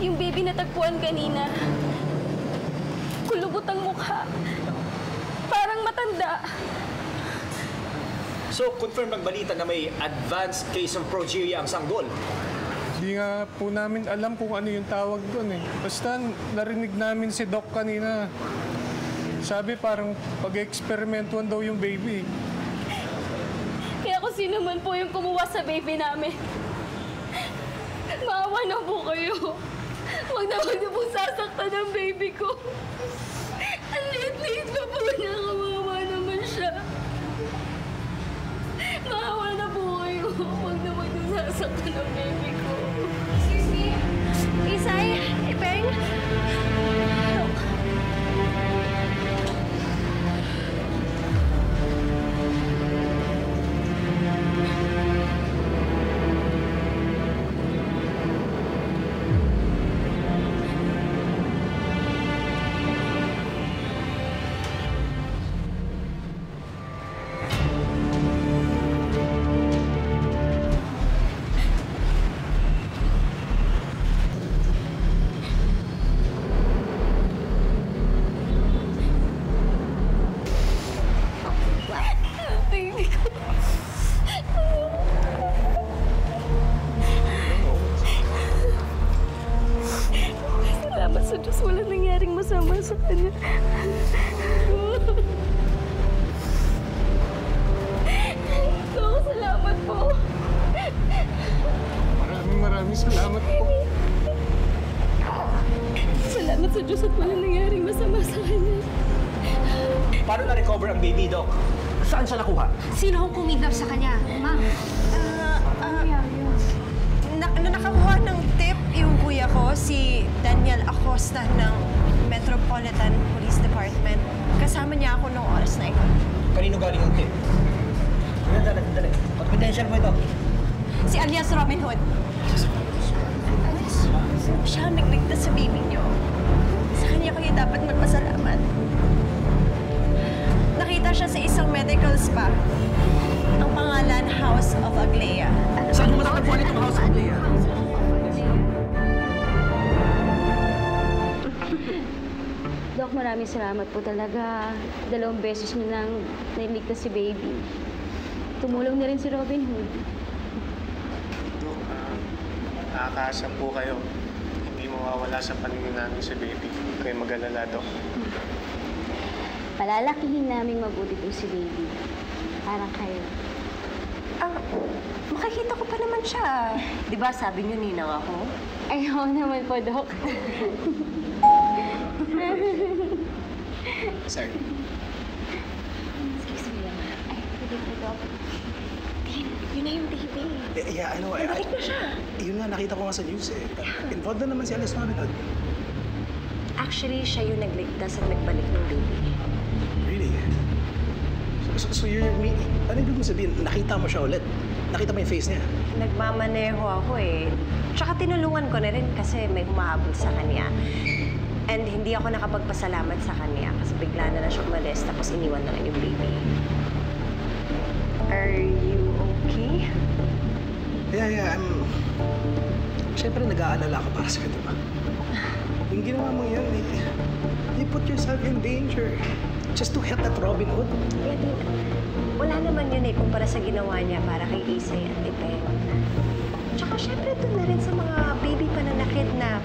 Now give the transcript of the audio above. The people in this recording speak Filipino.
Yung baby na tagpuan kanina. Kulubot ang mukha. Parang matanda. So, confirm ng balita na may advanced case of progeria ang sanggol. Hindi nga po namin alam kung ano yung tawag doon eh. Basta narinig namin si Doc kanina. Sabi parang pag-eksperimentuhan daw yung baby. Kaya kung sino man po yung kumuha sa baby namin, maawa na po kayo. Huwag niyo po sasaktan ang baby ko. Ang liit-liit pa po niya, kawawa naman siya. Maawa na po kayo. Huwag niyo sasaktan ang baby ko. Excuse me? Isay? Ipeng? Salamat sa Diyos, wala nangyaring masama sa kanya. Dok, salamat po. Maraming salamat po. Salamat sa Diyos at wala nangyaring masama sa kanya. Paano na-recover ang baby, Doc? Saan siya nakuha? Sino ang kumidnap sa kanya, ma'am? Nakakuha ng tip yung kuya ko, si Daniel Acosta ng Metropolitan Police Department. Kasama niya ako noong oras na ito. Kanino galing ang tip? Dali. Confidential mo ito. Si alias Robin Hood. Siya ang nagligtas sa baby niyo. Sa kanya kayo dapat magpasalamat. Nakita siya sa isang medical spa. Ang pangalan, House of Aglea. Saan mo matatagpuan itong House of Aglea? Dok, maraming salamat po talaga. 2 beses niyo nang nailigtas si baby. Tumulong na rin si Robin Hood. Dok, nakakaasam po kayo. Hindi mawawala sa paningin namin si baby. Huwag kayo mag-alala, Dok. Palalakihin namin mabuti po si baby. Parang kayo. Makikita ko pa naman siya. Di ba sabi niyo ninang ako? Ay, oo naman po, Dok. Sorry. Excuse me lang. Ay, pwede po, Dok. Yun na yung baby. Yeah, I know. Nabalik na siya. Yun nga, nakita ko nga sa news eh. Involved na naman si Alice Robin Hood. Actually, siya yung nagligtas at nagbalik ng baby. Really? So you're me? Ano ibig mo sabihin? Nakita mo siya ulit? Nakita mo yung face niya? Nagmamaneho ako eh. Tsaka tinulungan ko na rin kasi may humahabol sa kanya. And hindi ako nakapagpasalamat sa kanya kasi bigla na lang siya umalis tapos iniwan na lang yung baby. Are you okay? Yeah. Siyempre, nag-aalala ka para sa'yo, diba? Yung ginawa mo yan, you put yourself in danger just to help that Robin Hood. Yeah, wala naman yun eh kumpara sa ginawa niya para kay Isay at Ipeng. Tsaka syempre doon na rin sa mga baby pa na nakidnap.